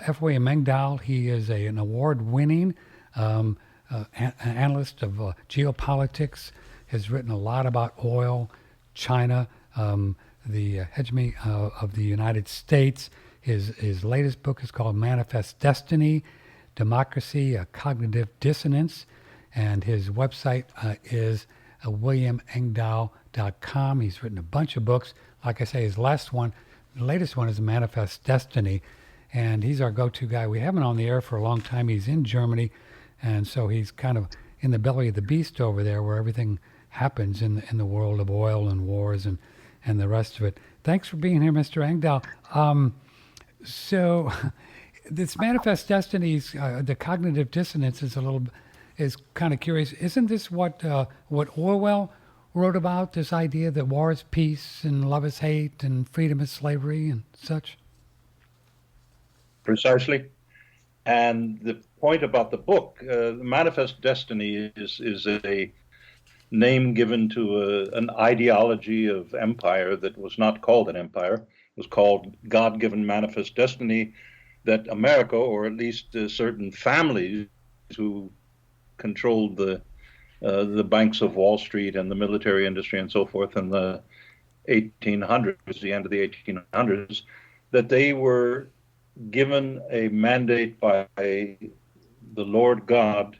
F. William Engdahl. He is an award-winning analyst of geopolitics. Has written a lot about oil, China, the hegemony of the United States. His latest book is called Manifest Destiny, Democracy, Cognitive Dissonance, and his website is williamengdahl.com. He's written a bunch of books. Like I say, his latest one is Manifest Destiny, and he's our go-to guy. We have him on the air for a long time. He's in Germany, and so he's kind of in the belly of the beast over there, where everything happens in the world of oil and wars and the rest of it. Thanks for being here, Mr. Engdahl. So this Manifest Destinies, the cognitive dissonance is kind of curious. Isn't this what Orwell wrote about, this idea that war is peace and love is hate and freedom is slavery and such? Precisely. And the point about the book, Manifest Destiny is a name given to an ideology of empire that was not called an empire. It was called God-given manifest destiny, that America, or at least certain families who controlled the banks of Wall Street and the military industry and so forth in the 1800s, the end of the 1800s, that they were given a mandate by the Lord God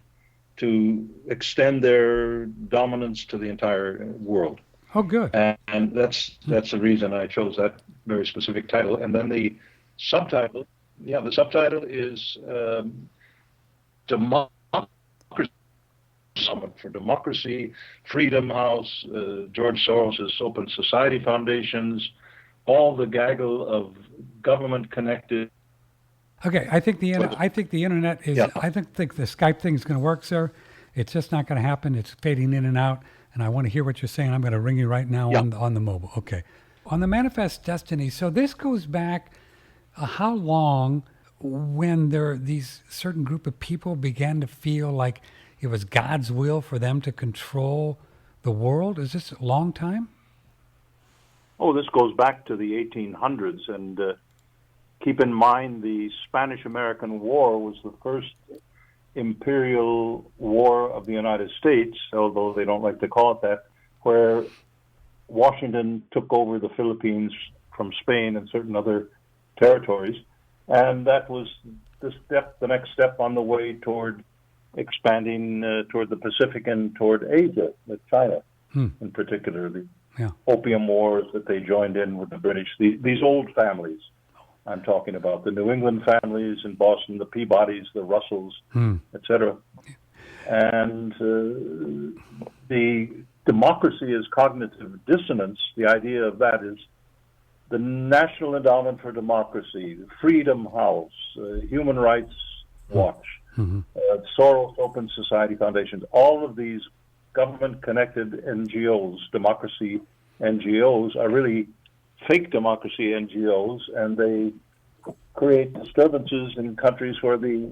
to extend their dominance to the entire world. Oh, good. And that's the reason I chose that very specific title. And then the subtitle is Democracy Summit for Democracy, Freedom House, George Soros's Open Society Foundations, all the gaggle of government-connected. Okay, I think the internet is. Yeah. I think the Skype thing is going to work, sir. It's just not going to happen. It's fading in and out, and I want to hear what you're saying. I'm going to ring you right now on the mobile. Okay, on the Manifest Destiny. So this goes back how long, when these certain group of people began to feel like it was God's will for them to control the world? Is this a long time? Oh, this goes back to the 1800s, and keep in mind the Spanish-American War was the first imperial war of the United States, although they don't like to call it that, where Washington took over the Philippines from Spain and certain other territories, and that was the next step on the way toward expanding toward the Pacific and toward Asia, with China in particular. The Opium Wars that they joined in with the British, these old families. I'm talking about the New England families in Boston, the Peabodys, the Russells, etc. And the democracy is cognitive dissonance. The idea of that is the National Endowment for Democracy, the Freedom House, Human Rights Watch, Soros Open Society Foundations, all of these government-connected NGOs, democracy NGOs, are really fake democracy NGOs, and they create disturbances in countries where the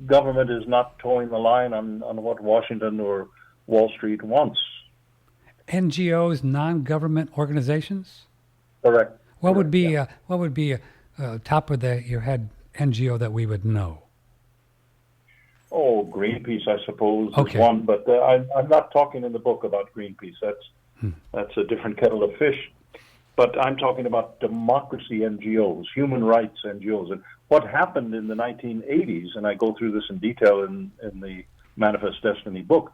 government is not towing the line on what Washington or Wall Street wants. NGOs, non-government organizations? Correct. What would be top of your head NGO that we would know? Oh, Greenpeace, I suppose, is one, but I'm not talking in the book about Greenpeace. That's a different kettle of fish. But I'm talking about democracy NGOs, human rights NGOs. And what happened in the 1980s, and I go through this in detail in the Manifest Destiny book,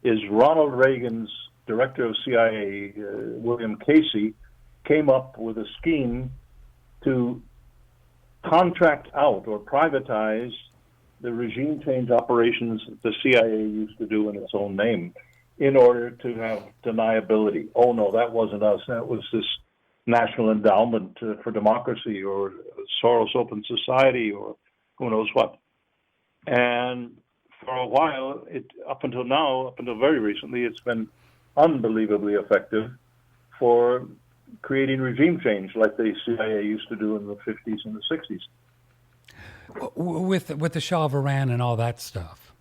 is Ronald Reagan's director of CIA, William Casey, came up with a scheme to contract out or privatize the regime change operations that the CIA used to do in its own name in order to have deniability. Oh, no, that wasn't us. That was this National Endowment for Democracy or Soros Open Society or who knows what. And for a while, up until very recently, it's been unbelievably effective for creating regime change like the CIA used to do in the 50s and the 60s. With the Shah of Iran and all that stuff.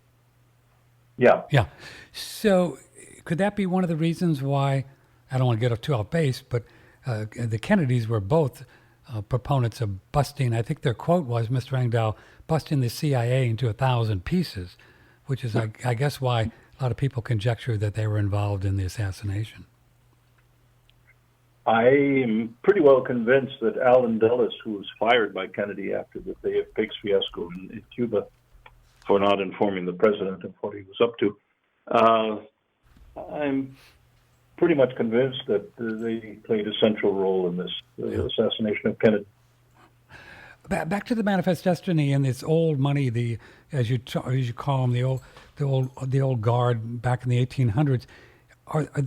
Yeah. Yeah. So could that be one of the reasons why, I don't want to get too off base, but the Kennedys were both proponents of busting. I think their quote was, Mr. Engdahl, busting the CIA into 1,000 pieces, which is, I guess, why a lot of people conjecture that they were involved in the assassination. I am pretty well convinced that Alan Dulles, who was fired by Kennedy after the Bay of Pigs fiasco in Cuba for not informing the president of what he was up to, I'm pretty much convinced that they played a central role in this assassination of Kennedy. Back to the Manifest Destiny and this old money, as you call them, the old guard back in the 1800s.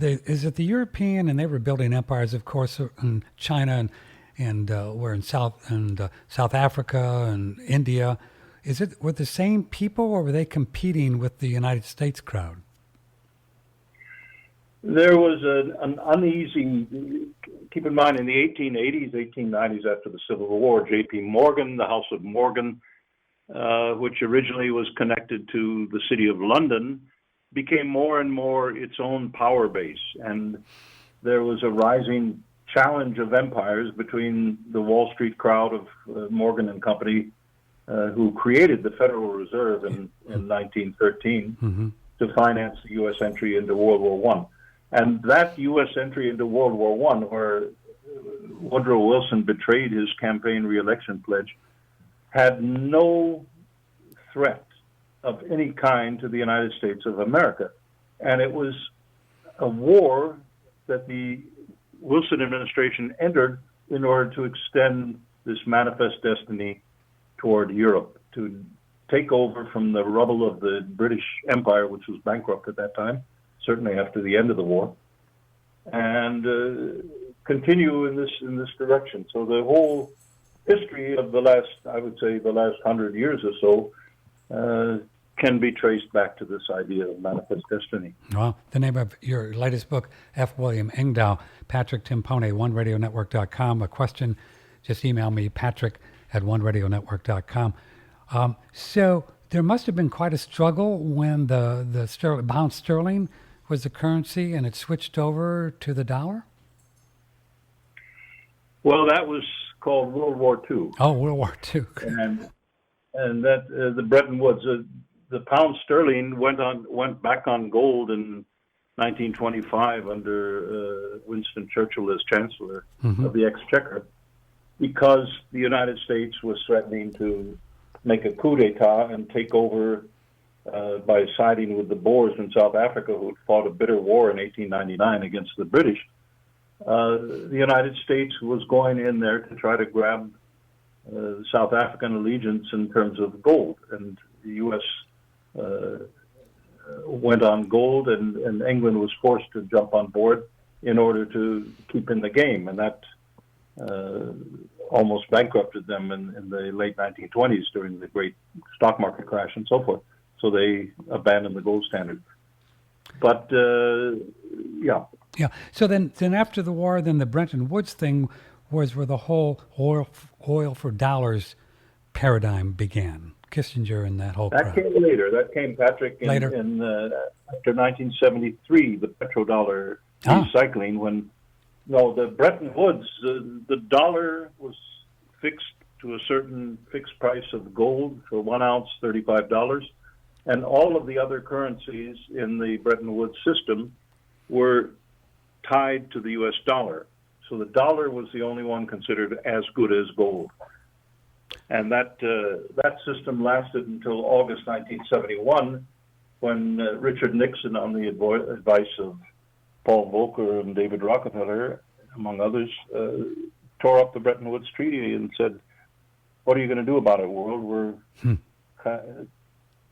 Is it the European, and they were building empires, of course, in China and we're in South Africa and India. Were the same people, or were they competing with the United States crowd? There was an uneasy, keep in mind, in the 1880s, 1890s, after the Civil War, J.P. Morgan, the House of Morgan, which originally was connected to the City of London, became more and more its own power base. And there was a rising challenge of empires between the Wall Street crowd of Morgan and Company, who created the Federal Reserve in 1913 to finance the U.S. entry into World War I. And that U.S. entry into World War I, where Woodrow Wilson betrayed his campaign re-election pledge, had no threat of any kind to the United States of America. And it was a war that the Wilson administration entered in order to extend this manifest destiny toward Europe, to take over from the rubble of the British Empire, which was bankrupt at that time, certainly after the end of the war, and continue in this direction. So the whole history of the last 100 years or so can be traced back to this idea of manifest destiny. Well, the name of your latest book, F. William Engdahl, Patrick Timpone, OneRadioNetwork.com. A question, just email me, patrick@OneRadioNetwork.com. So there must have been quite a struggle when the pound sterling was the currency and it switched over to the dollar? Well, that was called World War II. Oh, World War II. And that the Bretton Woods, the pound sterling went back on gold in 1925 under Winston Churchill as Chancellor of the Exchequer, because the United States was threatening to make a coup d'etat and take over by siding with the Boers in South Africa, who had fought a bitter war in 1899 against the British. The United States was going in there to try to grab South African allegiance in terms of gold, and the U.S. Went on gold, and England was forced to jump on board in order to keep in the game, and that almost bankrupted them in the late 1920s during the great stock market crash and so forth. So they abandoned the gold standard. But yeah. So then after the war, then the Bretton Woods thing was where the whole oil for dollars paradigm began. Kissinger and that whole that came later. That came, Patrick, after 1973, the petrodollar recycling. The Bretton Woods, the dollar was fixed to a certain fixed price of gold for 1 ounce, $35, and all of the other currencies in the Bretton Woods system were tied to the U.S. dollar. So the dollar was the only one considered as good as gold. And that system lasted until August 1971, when Richard Nixon, on the advice of Paul Volcker and David Rockefeller, among others, tore up the Bretton Woods Treaty and said, "What are you going to do about it, world? We're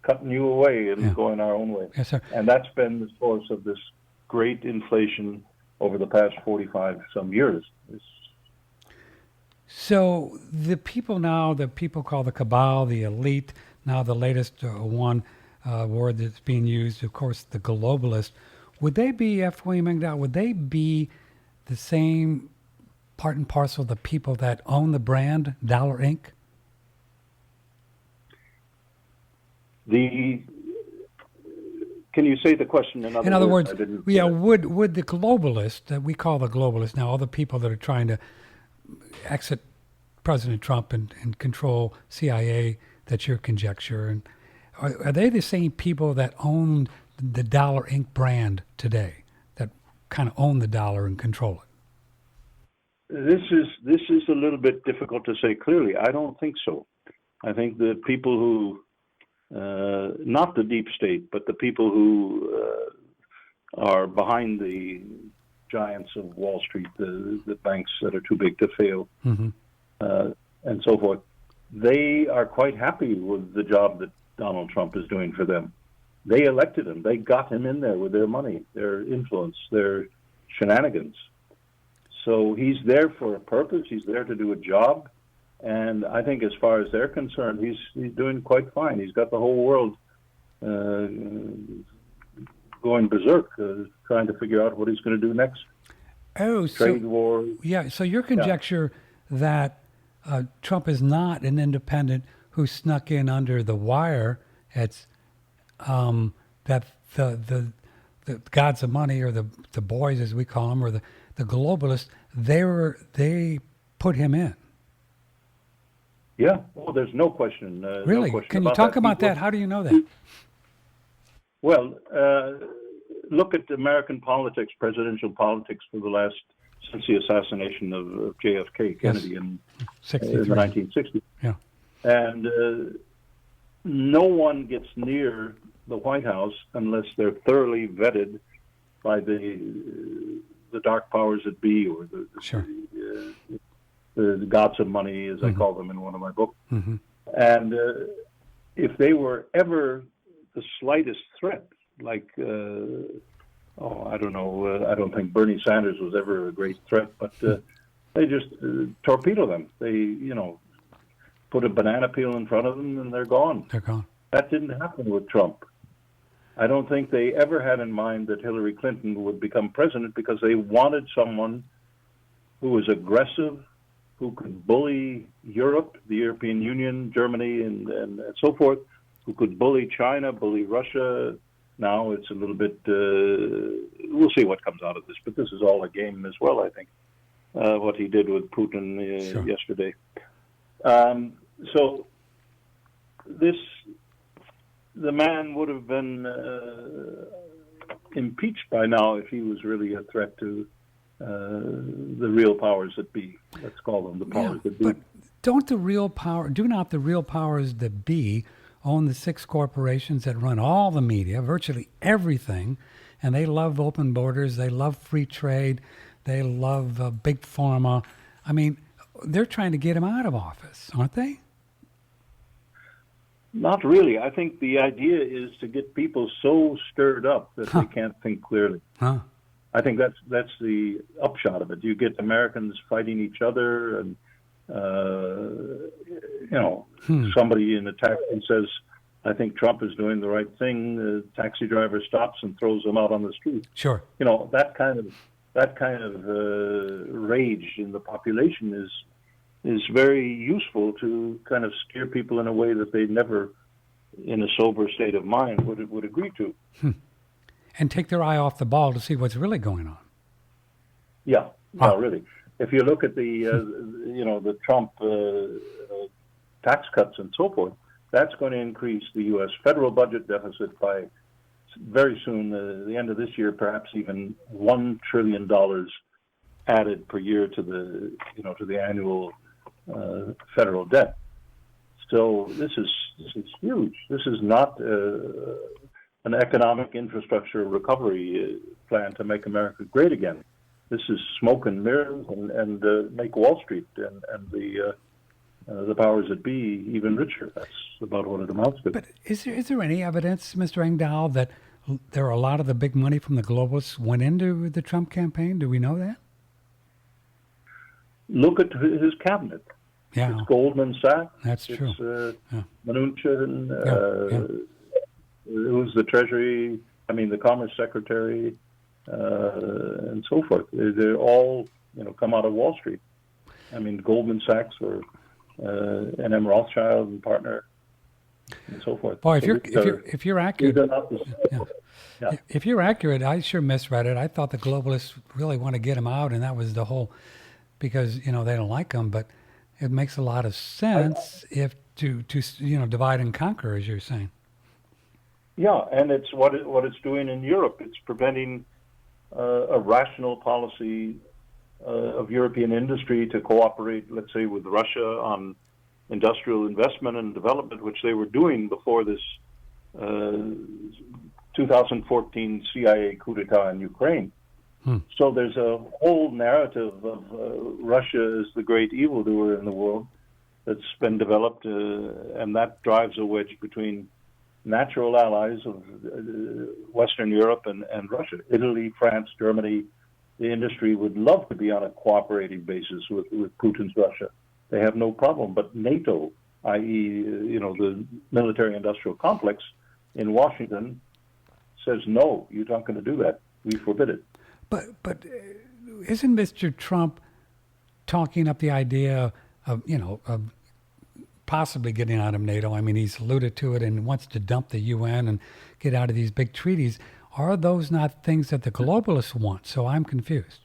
cutting you away and going our own way." Yes, sir. And that's been the source of this great inflation over the past 45 some years. So the people call the cabal, the elite, now the latest word that's being used, of course, the globalist. Would they be, F. William Engdahl, would they be the same part and parcel of the people that own the brand Dollar Inc.? Can you say the question in other words? Would the globalist, that we call the globalist now, all the people that are trying to exit President Trump and control CIA. That's your conjecture. And are they the same people that own the Dollar Inc. brand today, that kind of own the dollar and control it? This is a little bit difficult to say clearly. I don't think so. I think the people who, not the deep state, but the people who are behind the giants of Wall Street, the banks that are too big to fail, Mm-hmm. and so forth, they are quite happy with the job that Donald Trump is doing for them. They elected him. They got him in there with their money, their influence, their shenanigans. So he's there for a purpose. He's there to do a job. And I think as far as they're concerned, he's doing quite fine. He's got the whole world going berserk, trying to figure out what he's going to do next. Oh, Trade war. Yeah, so your conjecture that Trump is not an independent who snuck in under the wire, it's that the gods of money, or the boys as we call them, or the globalists, they put him in. Yeah, well, there's no question. Really? No question Can you about talk that. about People- that? How do you know that? Well, look at American politics, presidential politics since the assassination of JFK, Kennedy, in the 63. 1960s. Yeah. And no one gets near the White House unless they're thoroughly vetted by the dark powers that be, or Sure. the gods of money, as I call them in one of my books. Mm-hmm. And if they were ever the slightest threat, like, I don't know, I don't think Bernie Sanders was ever a great threat, but they just torpedo them. They, put a banana peel in front of them and they're gone. They're gone. That didn't happen with Trump. I don't think they ever had in mind that Hillary Clinton would become president, because they wanted someone who was aggressive, who could bully Europe, the European Union, Germany, and so forth, who could bully China, bully Russia. Now it's a little bit, we'll see what comes out of this, but this is all a game as well, I think, what he did with Putin Sure. yesterday. So the man would have been impeached by now if he was really a threat to the real powers that be. Let's call them the powers that be. But do not the real powers that be own the 6 corporations that run all the media, virtually everything, and they love open borders, they love free trade, they love big pharma. I mean, they're trying to get him out of office, aren't they? Not really. I think the idea is to get people so stirred up that they can't think clearly. Huh. I think that's the upshot of it. You get Americans fighting each other, and somebody in a taxi says, "I think Trump is doing the right thing." The taxi driver stops and throws him out on the street. Sure. That kind of rage in the population is very useful to kind of steer people in a way that they never, in a sober state of mind, would agree to. And take their eye off the ball to see what's really going on. Yeah, no, really. If you look at the Trump tax cuts and so forth, that's going to increase the U.S. federal budget deficit by very soon, the end of this year, perhaps even $1 trillion added per year to the annual federal debt. So this is huge. This is not an economic infrastructure recovery plan to make America great again. This is smoke and mirrors and make Wall Street and the powers that be even richer. That's about what it amounts to. But is there any evidence, Mr. Engdahl, that there are a lot of the big money from the globalists went into the Trump campaign? Do we know that? Look at his cabinet. Yeah. It's Goldman Sachs. That's true. It's Mnuchin. Who's the Treasury? The Commerce Secretary, and so forth. They're all come out of Wall Street. Goldman Sachs or N.M. Rothschild and partner, and so forth. Boy, So if you're accurate, yeah. Yeah. if you're accurate, I sure misread it. I thought the globalists really want to get him out, and that was the whole, because they don't like him. But it makes a lot of sense if to divide and conquer, as you're saying. Yeah, and it's what it's doing in Europe. It's preventing a rational policy of European industry to cooperate, let's say, with Russia on industrial investment and development, which they were doing before this 2014 CIA coup d'etat in Ukraine. So there's a whole narrative of Russia as the great evildoer in the world that's been developed, and that drives a wedge between natural allies of Western Europe and Russia. Italy, France, Germany, the industry would love to be on a cooperating basis with Putin's Russia. They have no problem. But NATO, i.e., the military-industrial complex in Washington, says, no, you're not going to do that. We forbid it. But isn't Mr. Trump talking up the idea of possibly getting out of NATO? I mean, he's alluded to it and wants to dump the UN and get out of these big treaties. Are those not things that the globalists want? So I'm confused.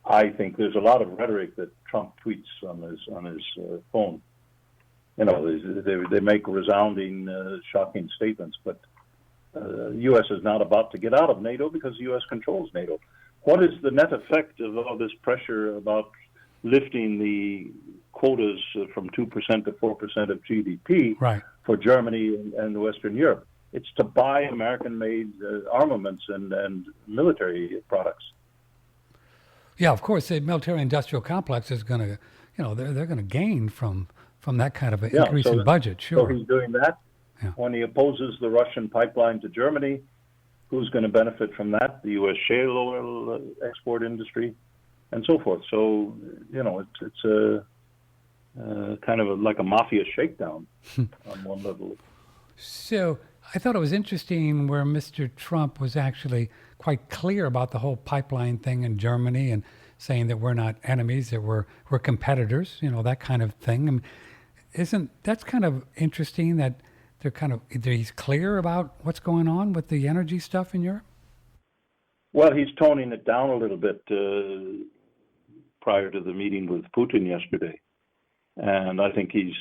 I think there's a lot of rhetoric that Trump tweets on his phone. They make resounding, shocking statements, but the U.S. is not about to get out of NATO because the U.S. controls NATO. What is the net effect of all this pressure about lifting the quotas from 2% to 4% of GDP for Germany and Western Europe? It's to buy American-made armaments and military products. Yeah, of course, the military-industrial complex is going to, they're going to gain from that kind of an increase in budget. Sure. So he's doing that. Yeah. When he opposes the Russian pipeline to Germany, who's going to benefit from that? The U.S. shale oil export industry, and so forth. So, it's a kind of like a mafia shakedown on one level. So I thought it was interesting where Mr. Trump was actually quite clear about the whole pipeline thing in Germany and saying that we're not enemies, that we're competitors, that kind of thing. That's kind of interesting that he's clear about what's going on with the energy stuff in Europe? Well, he's toning it down a little bit prior to the meeting with Putin yesterday. And I think he's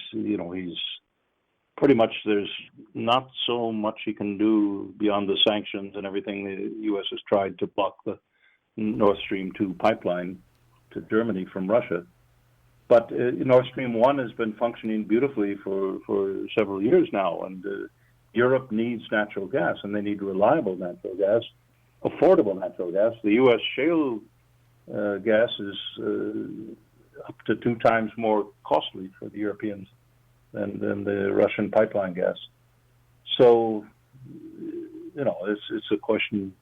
pretty much, there's not so much he can do beyond the sanctions and everything. The U.S. has tried to block the Nord Stream 2 pipeline to Germany from Russia. But Nord Stream 1 has been functioning beautifully for several years now, and Europe needs natural gas, and they need reliable natural gas, affordable natural gas. The U.S. shale gas is up to 2 times more costly for the Europeans than the Russian pipeline gas. So, it's a question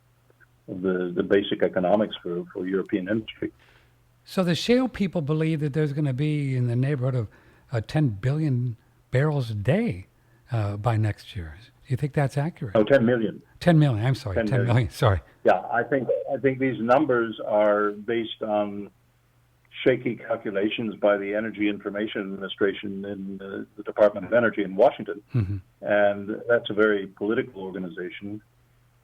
of the basic economics for European industry. So the shale people believe that there's going to be in the neighborhood of 10 billion barrels a day by next year. Do you think that's accurate? Oh, 10 million. 10 million. I'm sorry. 10 million. Sorry. Yeah, I think these numbers are based on shaky calculations by the Energy Information Administration in the Department of Energy in Washington. Mm-hmm. And that's a very political organization,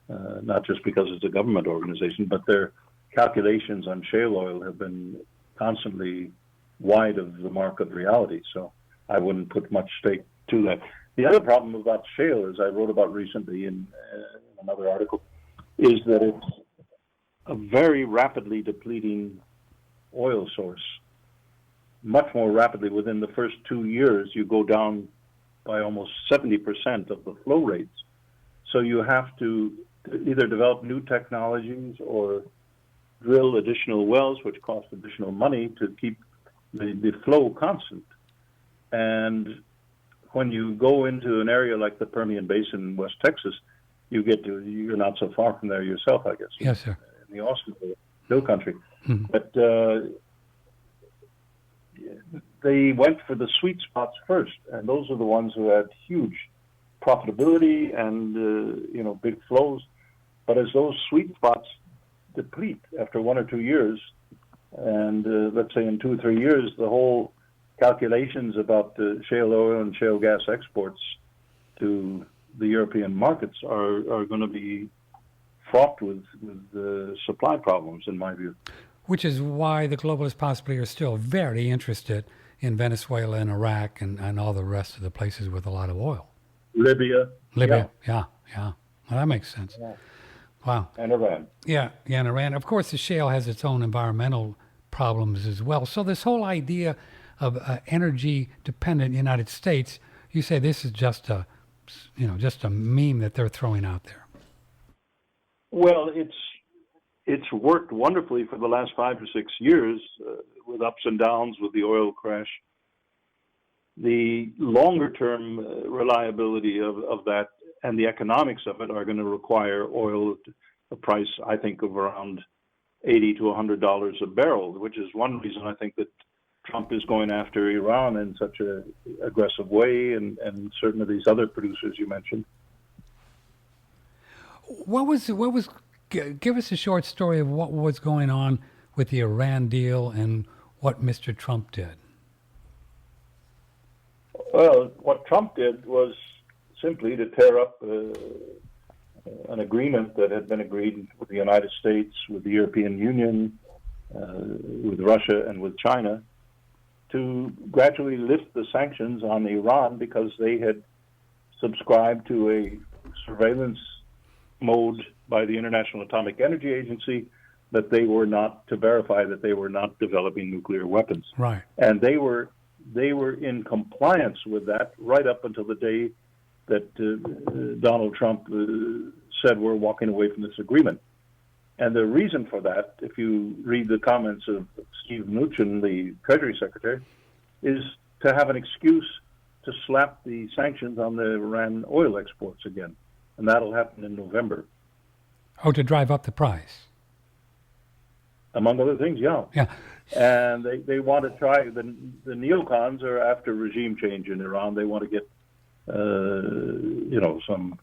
not just because it's a government organization, but their calculations on shale oil have been constantly wide of the mark of reality. So I wouldn't put much stake to that. The other problem about shale, as I wrote about recently in another article, is that it's a very rapidly depleting oil source. Much more rapidly. Within the first 2 years, you go down by almost 70% of the flow rates. So you have to either develop new technologies or drill additional wells, which cost additional money to keep the flow constant. And when you go into an area like the Permian Basin in West Texas, you're not so far from there yourself, I guess. Yes, sir. In the Austin Hill Country. Mm-hmm. But they went for the sweet spots first, and those are the ones who had huge profitability and big flows. But as those sweet spots deplete after 1 or 2 years, and let's say in 2 or 3 years, the whole calculations about shale oil and shale gas exports to the European markets are going to be fraught with supply problems, in my view. Which is why the globalists possibly are still very interested in Venezuela and Iraq and all the rest of the places with a lot of oil. Libya. Libya, yeah. Well, that makes sense. Yeah. Wow. And Iran. Yeah, and Iran. Of course, the shale has its own environmental problems as well. So this whole idea of energy-dependent United States, you say this is just a meme that they're throwing out there. Well, it's worked wonderfully for the last 5 or 6 years with ups and downs with the oil crash. The longer-term reliability of that and the economics of it are going to require oil at a price, I think, of around $80 to $100 a barrel, which is one reason I think that Trump is going after Iran in such an aggressive way, and certain of these other producers you mentioned. Give us a short story of what was going on with the Iran deal and what Mr. Trump did. Well, what Trump did was simply to tear up an agreement that had been agreed with the United States, with the European Union, with Russia, and with China, to gradually lift the sanctions on Iran because they had subscribed to a surveillance mode by the International Atomic Energy Agency that they were not, to verify that they were not developing nuclear weapons. Right. And they were in compliance with that right up until the day that Donald Trump said we're walking away from this agreement. And the reason for that, if you read the comments of Steve Mnuchin, the Treasury Secretary, is to have an excuse to slap the sanctions on the Iran oil exports again. And that'll happen in November. Oh, to drive up the price. Among other things, yeah. Yeah. And they want to try, the neocons are after regime change in Iran. They want to get, some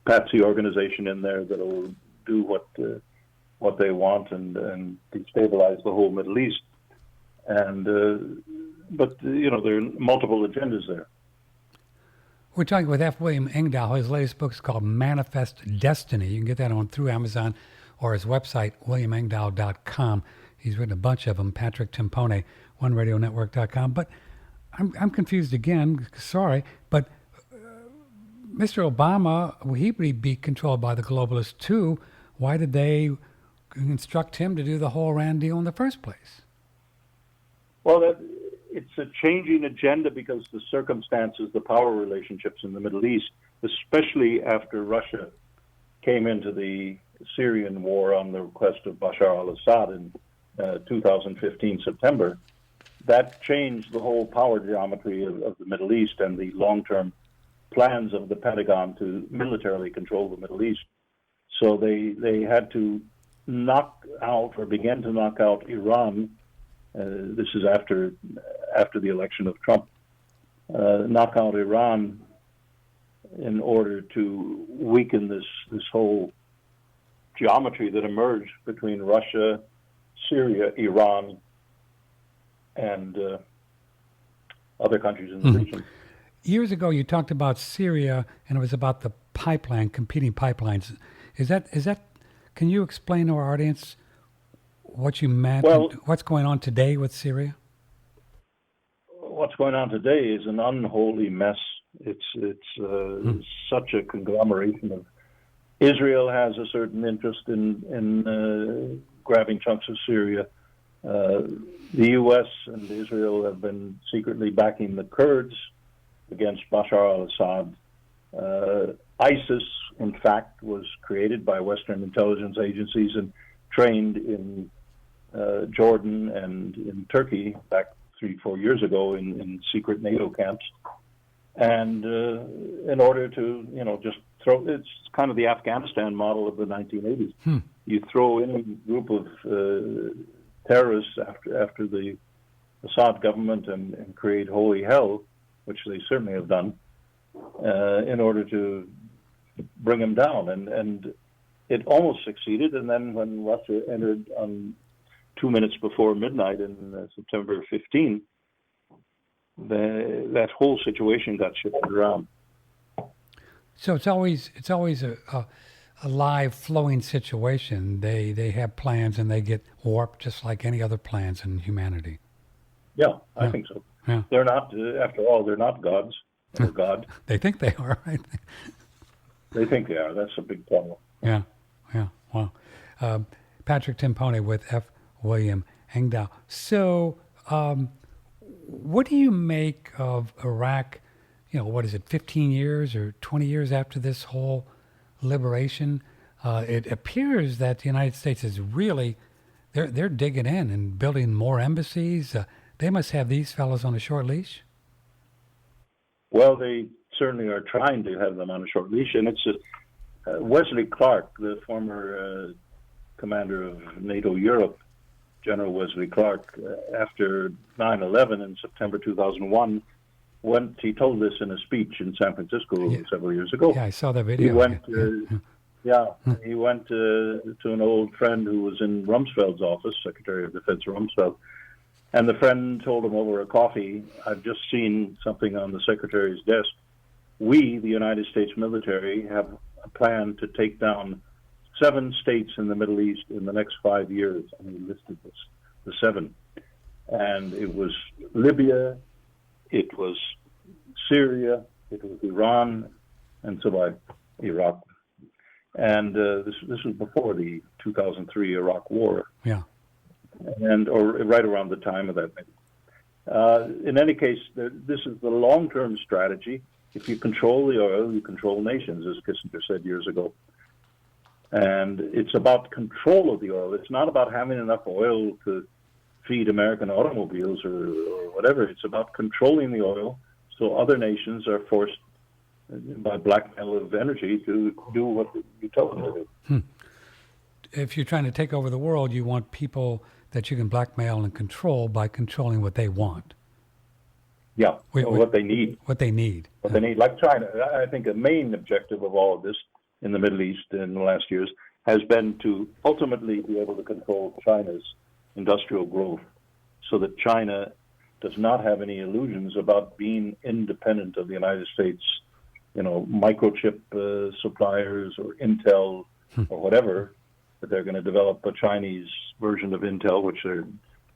patsy organization in there that'll do what they want and destabilize the whole Middle East. And but there are multiple agendas there. We're talking with F. William Engdahl. His latest book is called Manifest Destiny. You can get that through Amazon or his website, williamengdahl.com. He's written a bunch of them. Patrick Timpone, OneRadioNetwork.com. But I'm confused again. Sorry, but Mr. Obama, he would be controlled by the globalists too. Why did they instruct him to do the whole Iran deal in the first place? Well, it's a changing agenda because the circumstances, the power relationships in the Middle East, especially after Russia came into the Syrian war on the request of Bashar al-Assad in 2015 September, that changed the whole power geometry of the Middle East and the long-term plans of the Pentagon to militarily control the Middle East. So they had to knock out or begin to knock out Iran. This is after the election of Trump. Knock out Iran in order to weaken this whole geometry that emerged between Russia, Syria, Iran, and other countries in the region. Years ago, you talked about Syria, and it was about the competing pipelines. Is that? Can you explain to our audience what you meant? Well, what's going on today with Syria? What's going on today is an unholy mess. It's such a conglomeration of. Israel has a certain interest in grabbing chunks of Syria. The U.S. and Israel have been secretly backing the Kurds against Bashar al-Assad. ISIS, in fact, was created by Western intelligence agencies and trained in Jordan and in Turkey back 3-4 years ago in secret NATO camps. And in order to, just throw, it's kind of the Afghanistan model of the 1980s. You throw in a group of terrorists after the Assad government and create holy hell, which they certainly have done, in order to bring them down. And it almost succeeded. And then when Russia entered on 2 minutes before midnight in September 15, that whole situation got shifted around. So it's always a live flowing situation. They have plans and they get warped just like any other plans in humanity. Yeah, I Yeah. think so. Yeah. They're not, after all, they're not gods or God. They think they are, right? They think they are. That's a big problem. Yeah. Yeah. Wow. Patrick Timpone with F. William Engdahl. So, what do you make of Iraq? What is it, 15 years or 20 years after this whole liberation? It appears that the United States is really, they're digging in and building more embassies. They must have these fellows on a short leash. Well, they certainly are trying to have them on a short leash, and it's Wesley Clark, the former commander of NATO Europe, General Wesley Clark, after 9/11 in September 2001, he told this in a speech in San Francisco several years ago. Yeah, I saw that video. He went, he went to an old friend who was in Rumsfeld's office, Secretary of Defense Rumsfeld, and the friend told him over a coffee, "I've just seen something on the Secretary's desk. We, the United States military, have a plan to take down 7 states in the Middle East in the next 5 years." And he listed the 7. And it was Libya, it was Syria, it was Iran, and so Iraq. And this was before the 2003 Iraq War. Yeah. Or right around the time of that. In any case, this is the long-term strategy. If you control the oil, you control nations, as Kissinger said years ago. And it's about control of the oil. It's not about having enough oil to feed American automobiles or whatever. It's about controlling the oil so other nations are forced by blackmail of energy to do what you tell them to do. If you're trying to take over the world, you want people that you can blackmail and control by controlling what they want. Yeah, what they need. What they need. What they need. Like China, I think a main objective of all of this in the Middle East in the last years has been to ultimately be able to control China's industrial growth so that China does not have any illusions about being independent of the United States, microchip suppliers or Intel or whatever, that they're going to develop a Chinese version of Intel, which they're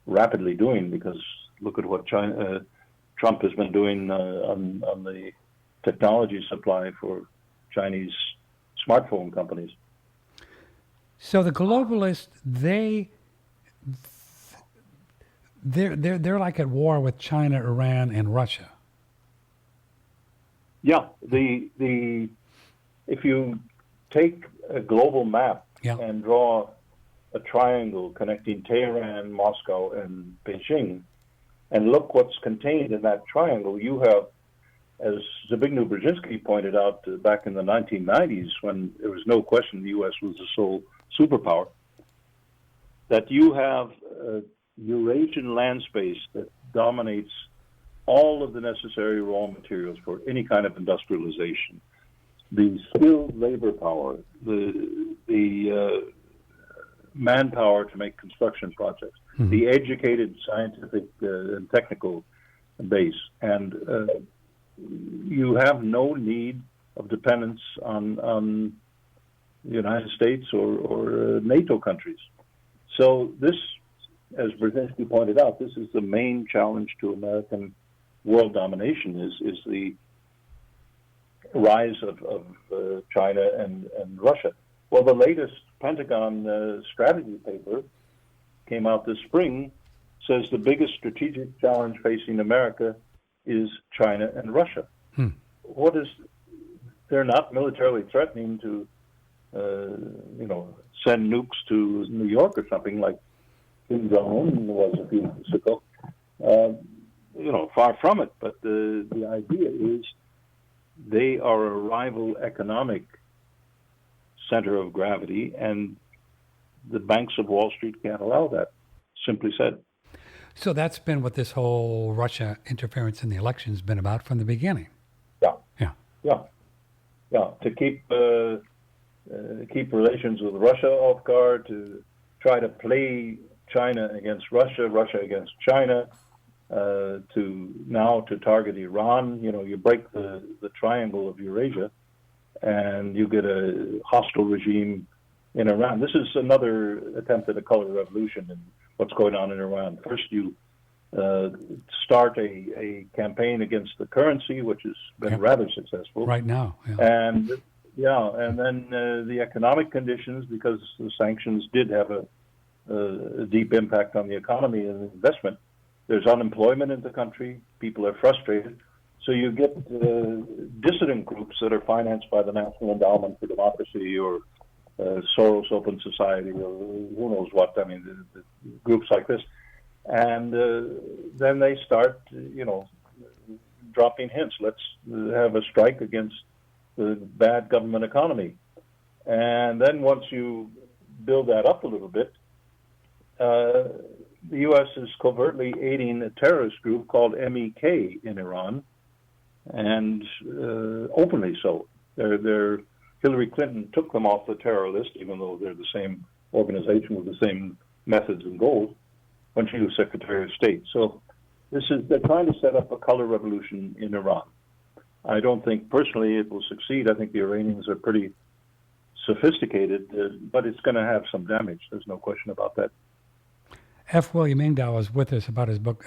rapidly doing, because look at what Trump has been doing on the technology supply for Chinese smartphone companies. So the globalists, they're like at war with China, Iran, and Russia. Yeah, if you take a global map and draw a triangle connecting Tehran, Moscow, and Beijing, and look what's contained in that triangle, you have, as Zbigniew Brzezinski pointed out back in the 1990s, when there was no question the U.S. was the sole superpower, that you have a Eurasian land space that dominates all of the necessary raw materials for any kind of industrialization. The skilled labor power, the manpower to make construction projects, the educated scientific and technical base, and you have no need of dependence on the United States or NATO countries. So this, as Brzezinski pointed out, this is the main challenge to American world domination, is the rise of China and Russia. Well, the latest Pentagon strategy paper came out this spring, says the biggest strategic challenge facing America is China and Russia. They're not militarily threatening to, send nukes to New York or something like Kim Jong-un was a few months ago. Far from it. But the idea is they are a rival economic center of gravity, and the banks of Wall Street can't allow that, simply said. So that's been what this whole Russia interference in the election has been about from the beginning. Yeah. To keep relations with Russia off guard, to try to play China against Russia, Russia against China, to target Iran. You break the triangle of Eurasia, and you get a hostile regime in Iran. This is another attempt at a color revolution in what's going on in Iran. First, you start a campaign against the currency, which has been rather successful right now. And then the economic conditions, because the sanctions did have a deep impact on the economy and investment. There's unemployment in the country. People are frustrated. So you get dissident groups that are financed by the National Endowment for Democracy or Soros Open Society or who knows what. I mean, the groups like this. And then they start, dropping hints. Let's have a strike against the bad government economy. And then once you build that up a little bit, the U.S. is covertly aiding a terrorist group called MEK in Iran, and openly so. Hillary Clinton took them off the terror list, even though they're the same organization with the same methods and goals, when she was Secretary of State. So they're trying to set up a color revolution in Iran. I don't think personally it will succeed. I think the Iranians are pretty sophisticated, but it's going to have some damage. There's no question about that. F. William Engdahl is with us about his book,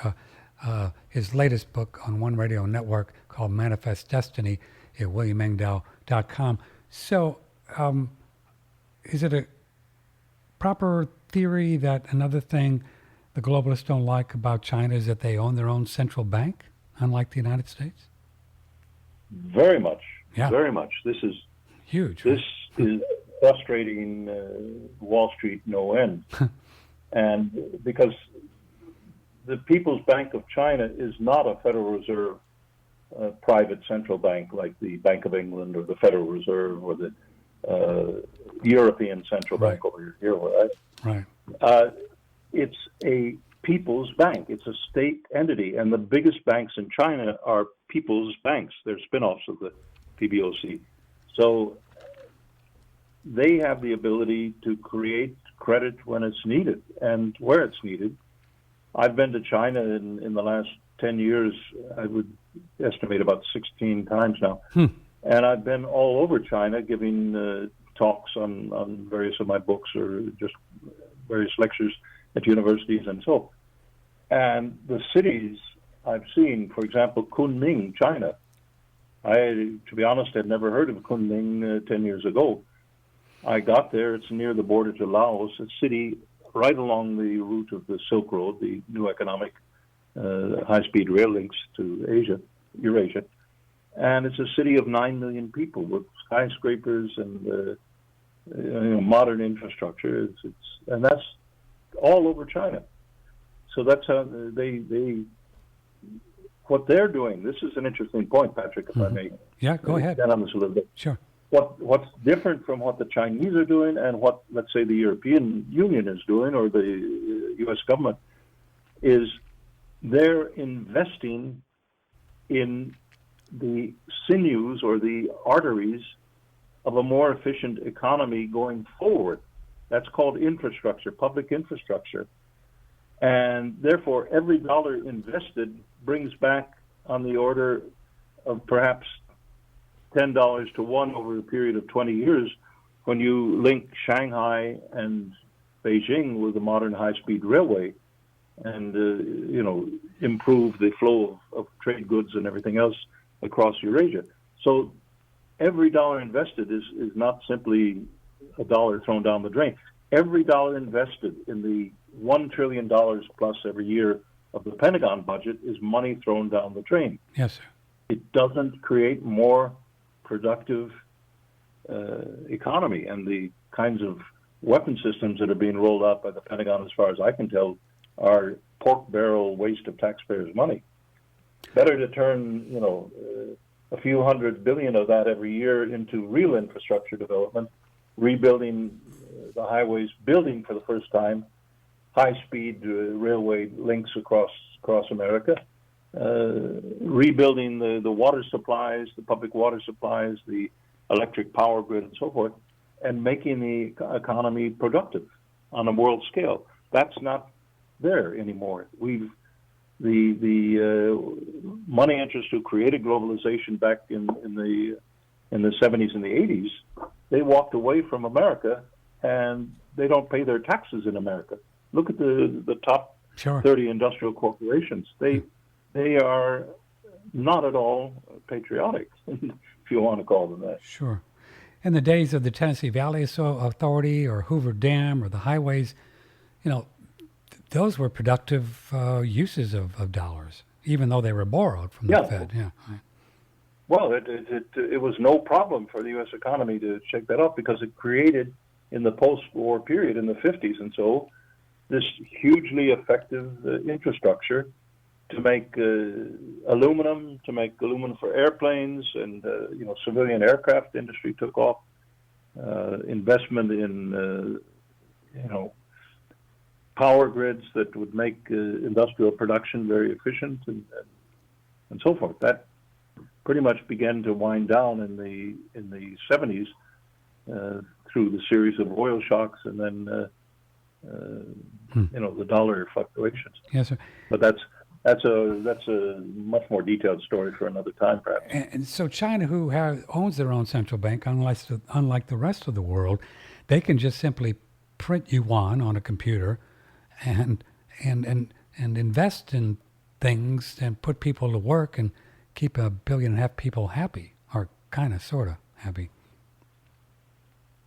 his latest book on One Radio Network called Manifest Destiny at williamengdahl.com. So is it a proper theory that another thing the globalists don't like about China is that they own their own central bank, unlike the United States? Very much. Yeah. Very much. This is huge. This is frustrating Wall Street no end. And because the People's Bank of China is not a Federal Reserve private central bank like the Bank of England or the Federal Reserve or the European Central Bank over here, right? Right. It's a people's bank. It's a state entity. And the biggest banks in China are people's banks. They're spin-offs of the PBOC. So they have the ability to create credit when it's needed and where it's needed. I've been to China in the last 10 years, I would estimate about 16 times now. And I've been all over China giving talks on various of my books or just various lectures at universities and so. And the cities I've seen, for example, Kunming, China. To be honest, had never heard of Kunming 10 years ago. I got there. It's near the border to Laos, a city right along the route of the Silk Road, the new economic high-speed rail links to Asia, Eurasia. And it's a city of 9 million people with skyscrapers and modern infrastructure. And that's all over China. So that's how what they're doing. This is an interesting point, Patrick, if I may. Yeah, go ahead. Get on this a little bit. Sure. What's different from what the Chinese are doing and what, let's say, the European Union is doing or the U.S. government is they're investing in the sinews or the arteries of a more efficient economy going forward. That's called infrastructure, public infrastructure. And therefore, every dollar invested brings back on the order of perhaps $10 to 1 over a period of 20 years when you link Shanghai and Beijing with a modern high-speed railway and, improve the flow of trade goods and everything else across Eurasia. So every dollar invested is not simply a dollar thrown down the drain. Every dollar invested in the $1 trillion plus every year of the Pentagon budget is money thrown down the drain. Yes, sir. It doesn't create more productive economy, and the kinds of weapon systems that are being rolled out by the Pentagon, as far as I can tell, are pork barrel waste of taxpayers' money. Better to turn, a few $100 billion of that every year into real infrastructure development, rebuilding the highways, building for the first time high-speed railway links across America, rebuilding the water supplies, the public water supplies, the electric power grid, and so forth, and making the economy productive on a world scale. That's not there anymore. The money interests who created globalization back in in the 70s and the 80s, they walked away from America, and they don't pay their taxes in America. Look at the top 30 industrial corporations. They are not at all patriotic, if you want to call them that. Sure. In the days of the Tennessee Valley Authority or Hoover Dam or the highways, those were productive uses of dollars, even though they were borrowed from the Fed. Yeah. Well, it was no problem for the U.S. economy to shake that up because it created, in the post-war period in the 50s and so, this hugely effective infrastructure to make aluminum for airplanes, and civilian aircraft industry took off. Investment in power grids that would make industrial production very efficient, and so forth. That pretty much began to wind down in the 70s through the series of oil shocks, and then the dollar fluctuations. Yes, sir. But that's a much more detailed story for another time, perhaps. And so China, who owns their own central bank, unlike the rest of the world, they can just simply print yuan on a computer and invest in things and put people to work and keep 1.5 billion people happy, or kind of, sort of happy.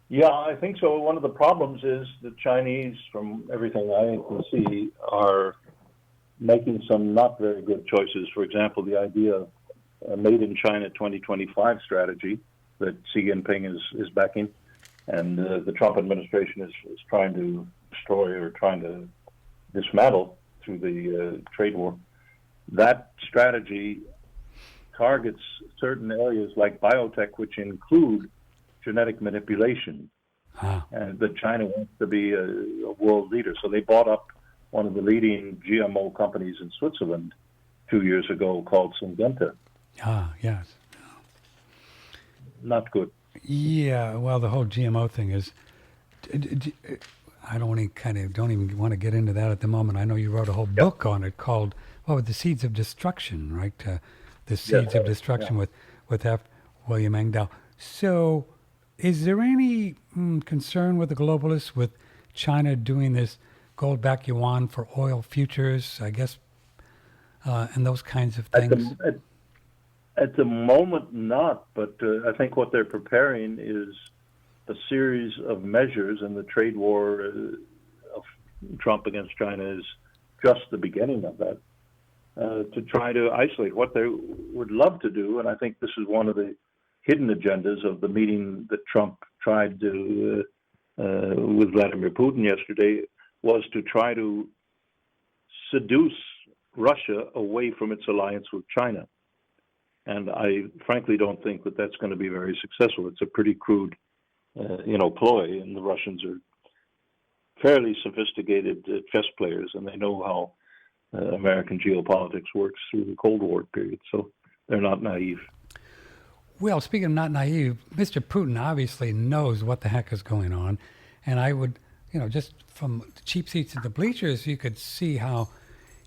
Yeah, I think so. One of the problems is the Chinese, from everything I can see, are making some not very good choices. For example, the idea of a Made in China 2025 strategy that Xi Jinping is backing, and the Trump administration is trying to destroy or trying to dismantle through the trade war. That strategy targets certain areas like biotech, which include genetic manipulation, and that China wants to be a world leader. So they bought up one of the leading GMO companies in Switzerland 2 years ago called Syngenta. Yes. Not good. Yeah, well, the whole GMO thing is, I don't even want to get into that at the moment. I know you wrote a whole book on it called, The Seeds of Destruction, right? The Seeds of Destruction with William Engdahl. So is there any concern with the globalists with China doing this gold-backed yuan for oil futures, I guess, and those kinds of things? At the moment, not. But I think what they're preparing is a series of measures, and the trade war of Trump against China is just the beginning of that, to try to isolate. What they would love to do, and I think this is one of the hidden agendas of the meeting that Trump tried to with Vladimir Putin yesterday, was to try to seduce Russia away from its alliance with China. And I frankly don't think that that's going to be very successful. It's a pretty crude, ploy, and the Russians are fairly sophisticated chess players, and they know how American geopolitics works through the Cold War period, so they're not naive. Well, speaking of not naive, Mr. Putin obviously knows what the heck is going on, and I would, just from the cheap seats at the bleachers, you could see how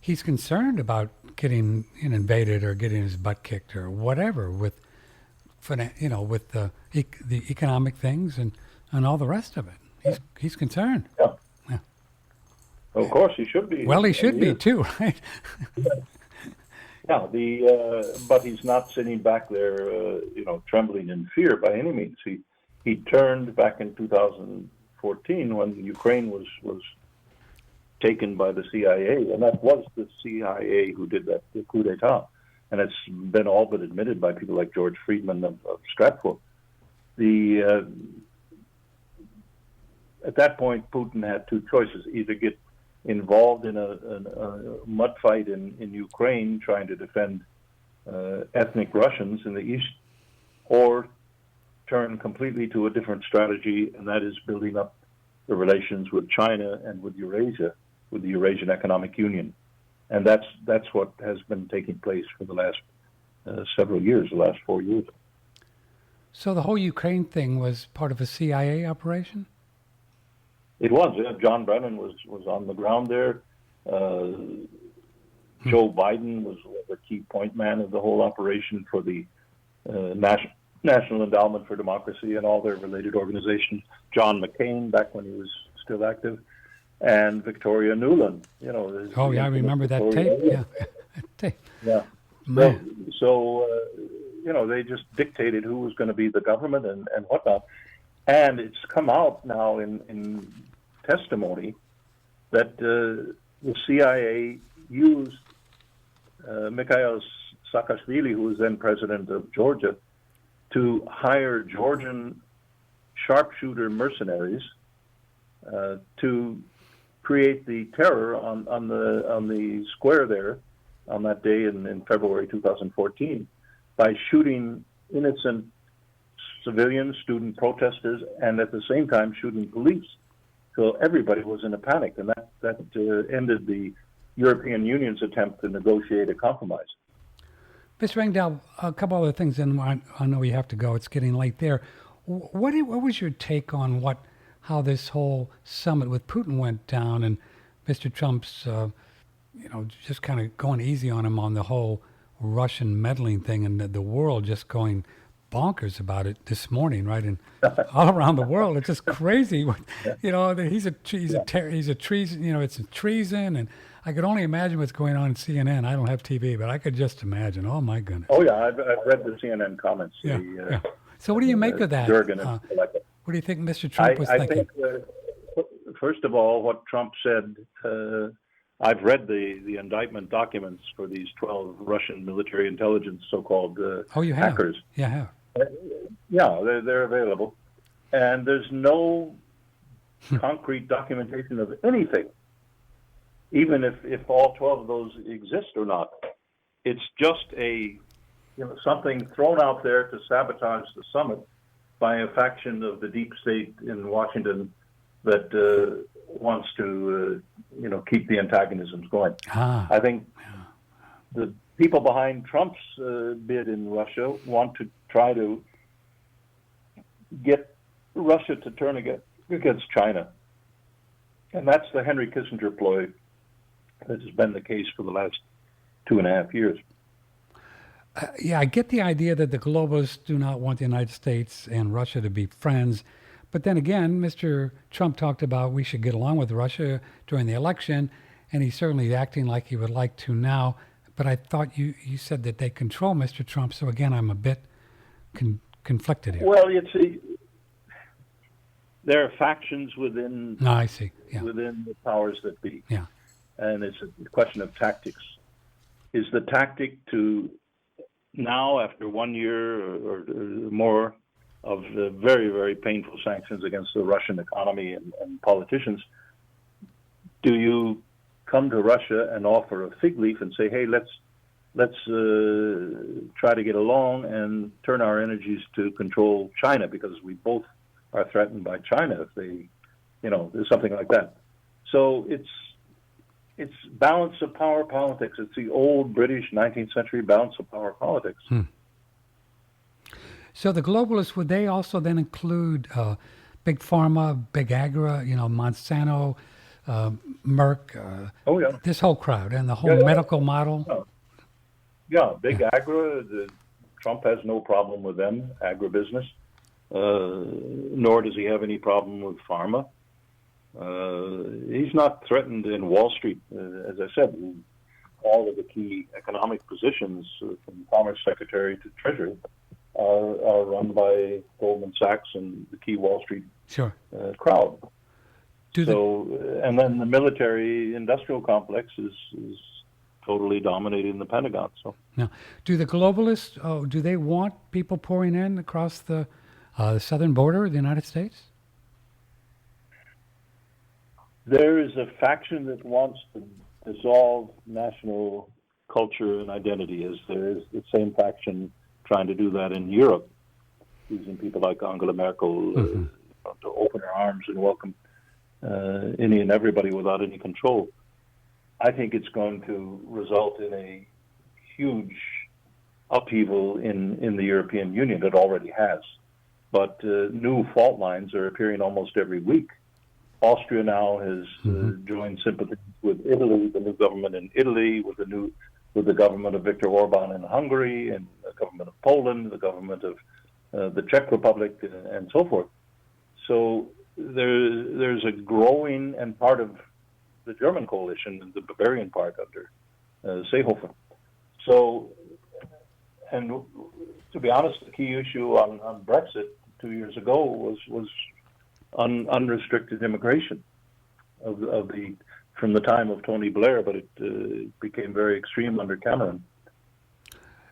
he's concerned about getting invaded or getting his butt kicked or whatever with the economic things and all the rest of it. He's concerned. Yeah. Of course, he should be. Well, he should be too, right? Yeah, but he's not sitting back there, trembling in fear by any means. He turned back in 2014 when Ukraine was taken by the CIA, and that was the CIA who did that, the coup d'état, and it's been all but admitted by people like George Friedman of Stratford. At that point, Putin had two choices: either get involved in a mud fight in Ukraine trying to defend ethnic Russians in the east, or turn completely to a different strategy, and that is building up the relations with China and with Eurasia, with the Eurasian Economic Union. And that's what has been taking place for the last several years, the last 4 years. So the whole Ukraine thing was part of a CIA operation? It was. John Brennan was on the ground there. Joe Biden was the key point man of the whole operation for the National Endowment for Democracy and all their related organizations. John McCain, back when he was still active, and Victoria Nuland. You know. Oh yeah, I remember that tape. Yeah, tape. Yeah. Man. So you know, they just dictated who was going to be the government and whatnot. And it's come out now in testimony that the CIA used Mikhail Saakashvili, who was then president of Georgia, to hire Georgian sharpshooter mercenaries to create the terror on the square there on that day in February 2014 by shooting innocent civilians, student protesters, and at the same time shooting police. So everybody was in a panic, and that ended the European Union's attempt to negotiate a compromise. Mr. Engdahl, a couple other things, and I know we have to go. It's getting late there. What was your take on how this whole summit with Putin went down, and Mr. Trump's, just kind of going easy on him on the whole Russian meddling thing, and the world just going bonkers about it this morning, right? And all around the world, it's just crazy. He's a treason. It's a treason, and I could only imagine what's going on in CNN. I don't have TV, but I could just imagine. Oh my goodness. Oh yeah, I've read the CNN comments. Yeah. So what do you make of that? What do you think Mr. Trump was thinking? I think, first of all, what Trump said. I've read the indictment documents for these 12 Russian military intelligence so-called hackers. Yeah, I have. Yeah, they're available. And there's no concrete documentation of anything, even if all 12 of those exist or not. It's just something thrown out there to sabotage the summit by a faction of the deep state in Washington that wants to, keep the antagonisms going. I think the people behind Trump's bid in Russia want to try to get Russia to turn against China. And that's the Henry Kissinger ploy that has been the case for the last 2.5 years. I get the idea that the globalists do not want the United States and Russia to be friends. But then again, Mr. Trump talked about we should get along with Russia during the election, and he's certainly acting like he would like to now. But I thought you said that they control Mr. Trump, so again, I'm a bit conflicted here. Well, there are factions within I see. Yeah. Within the powers that be. Yeah. And it's a question of tactics. Is the tactic to now, after 1 year or more, of the very, very painful sanctions against the Russian economy and politicians, do you come to Russia and offer a fig leaf and say, hey, let's try to get along and turn our energies to control China because we both are threatened by China if they, there's something like that. So it's balance of power politics. It's the old British 19th century balance of power politics. So the globalists, would they also then include big pharma, big agri, Monsanto, Merck, this whole crowd and the whole medical model? Yeah, big agri, Trump has no problem with them, agribusiness, nor does he have any problem with pharma. He's not threatened in Wall Street. As I said, all of the key economic positions, from Commerce Secretary to Treasury, are run by Goldman Sachs and the key Wall Street crowd. And then the military-industrial complex is totally dominating the Pentagon. So now, do the globalists? Do they want people pouring in across the southern border of the United States? There is a faction that wants to dissolve national culture and identity, as there is the same faction trying to do that in Europe, using people like Angela Merkel to open her arms and welcome any and everybody without any control. I think it's going to result in a huge upheaval in the European Union. It already has. But new fault lines are appearing almost every week. Austria now has joined sympathy with Italy, the new government in Italy, with the government of Viktor Orban in Hungary, and the government of Poland, the government of the Czech Republic, and so forth. So there's a growing, and part of the German coalition, the Bavarian part under Seehofer. So, and to be honest, the key issue on Brexit 2 years ago was unrestricted immigration from the time of Tony Blair, but it became very extreme under Cameron.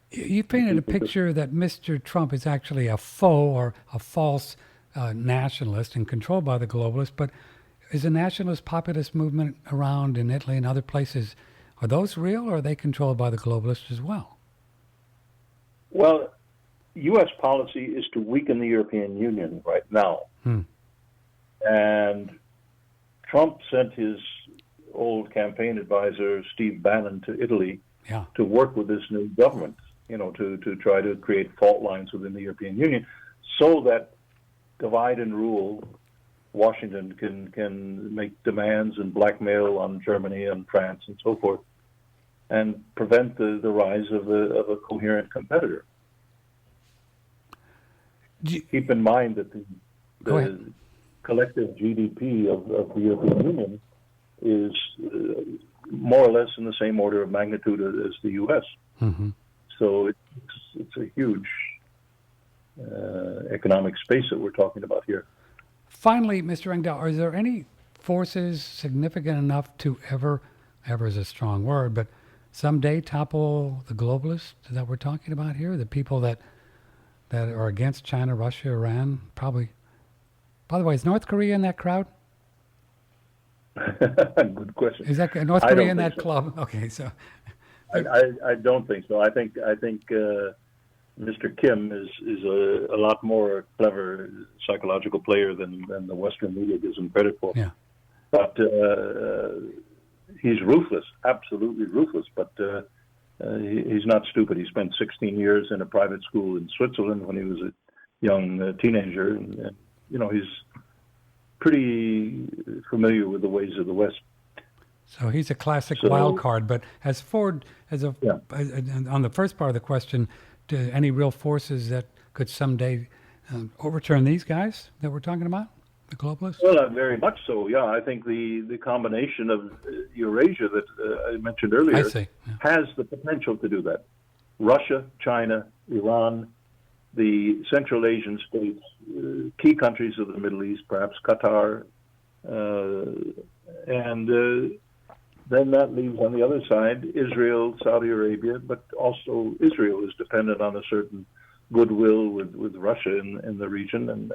You painted a picture that Mr. Trump is actually a faux or a false nationalist and controlled by the globalists, but is a nationalist populist movement around in Italy and other places, are those real, or are they controlled by the globalists as well? Well, U.S. policy is to weaken the European Union right now. And Trump sent his old campaign advisor, Steve Bannon, to Italy to work with this new government, to try to create fault lines within the European Union so that divide and rule Washington can make demands and blackmail on Germany and France and so forth, and prevent the rise of a coherent competitor. Keep in mind that the collective GDP of the European Union is more or less in the same order of magnitude as the U.S. Mm-hmm. So it's a huge economic space that we're talking about here. Finally, Mr. Engdahl, are there any forces significant enough to ever is a strong word, but someday topple the globalists that we're talking about here, the people that are against China, Russia, Iran, probably? By the way, is North Korea in that crowd? Good question. Is that North Korea in that club? Okay, so I don't think so. I think Mr. Kim is a lot more clever psychological player than the Western media gives him credit for. Yeah. But he's ruthless, absolutely ruthless. But he's not stupid. He spent 16 years in a private school in Switzerland when he was a young teenager, and he's pretty familiar with the ways of the West. So he's a classic wild card. But as Ford, on the first part of the question, any real forces that could someday overturn these guys that we're talking about, the globalists? Well, very much so. Yeah, I think the combination of Eurasia that I mentioned earlier has the potential to do that. Russia, China, Iran, the Central Asian states, key countries of the Middle East, perhaps Qatar, and then that leaves on the other side Israel, Saudi Arabia, but also Israel is dependent on a certain goodwill with Russia in the region, and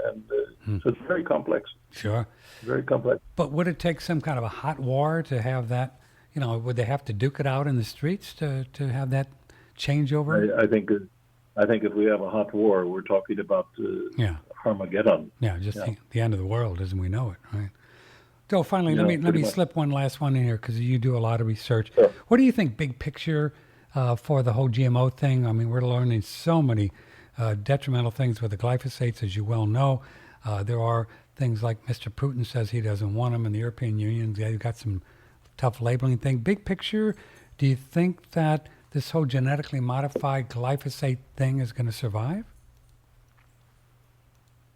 so it's very complex. Sure. Very complex. But would it take some kind of a hot war to have that, would they have to duke it out in the streets to have that changeover? I think if we have a hot war, we're talking about Armageddon. Yeah, just the end of the world as we know it, right? So finally, let me slip one last one in here because you do a lot of research. Sure. What do you think, big picture, for the whole GMO thing? I mean, we're learning so many detrimental things with the glyphosates, as you well know. There are things like Mr. Putin says he doesn't want them in the European Union. They've got some tough labeling thing. Big picture, do you think that this whole genetically modified glyphosate thing is going to survive?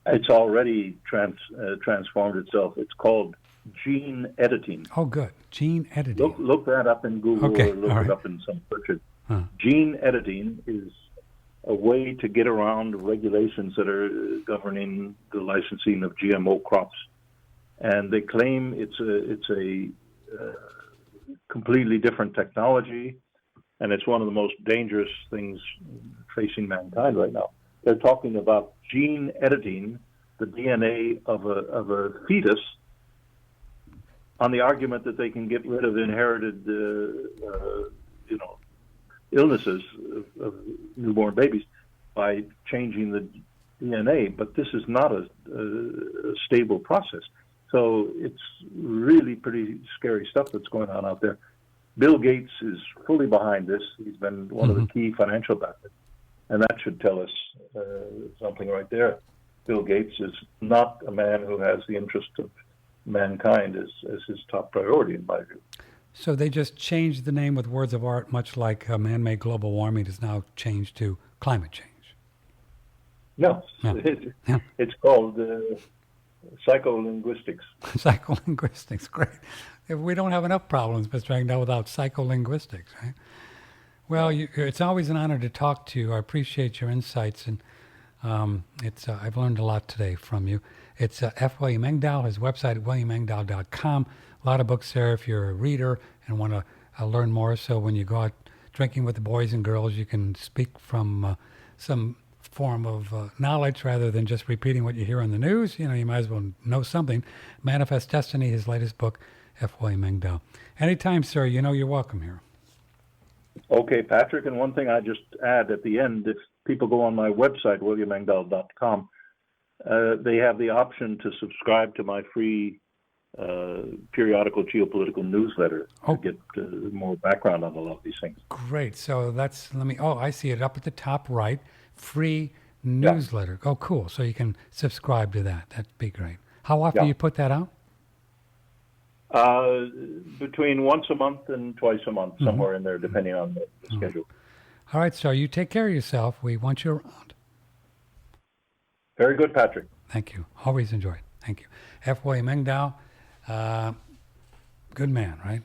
It's already transformed itself. It's called gene editing. Oh, good. Gene editing. Look that up in Google or look it up in some searches. Gene editing is a way to get around regulations that are governing the licensing of GMO crops. And they claim it's a completely different technology, and it's one of the most dangerous things facing mankind right now. They're talking about gene editing the DNA of a fetus on the argument that they can get rid of inherited, illnesses of newborn babies by changing the DNA. But this is not a stable process. So it's really pretty scary stuff that's going on out there. Bill Gates is fully behind this. He's been one of the key financial backers. And that should tell us something right there. Bill Gates is not a man who has the interest of mankind as his top priority, in my view. So they just changed the name with words of art, much like man-made global warming is now changed to climate change. No, Yeah. Yeah. it's called psycholinguistics. Psycholinguistics, great. If we don't have enough problems, Mr. Engdahl, without psycholinguistics, right? Well, it's always an honor to talk to you. I appreciate your insights, and I've learned a lot today from you. It's F. William Engdahl, his website at williamengdahl.com. A lot of books there if you're a reader and want to learn more. So when you go out drinking with the boys and girls, you can speak from some form of knowledge rather than just repeating what you hear on the news. You know, you might as well know something. Manifest Destiny, his latest book, F. William Engdahl. Anytime, sir, you know you're welcome here. Okay, Patrick, and one thing I just add at the end, if people go on my website, williamengdahl.com, they have the option to subscribe to my free periodical geopolitical newsletter to get more background on a lot of these things. Great. So I see it up at the top right, free newsletter. Oh, cool. So you can subscribe to that. That'd be great. How often do you put that out? Between once a month and twice a month, somewhere in there, depending on the schedule. All right, so you take care of yourself. We want you around. Very good, Patrick. Thank you. Always enjoy it. Thank you. F. William Engdahl, good man, right?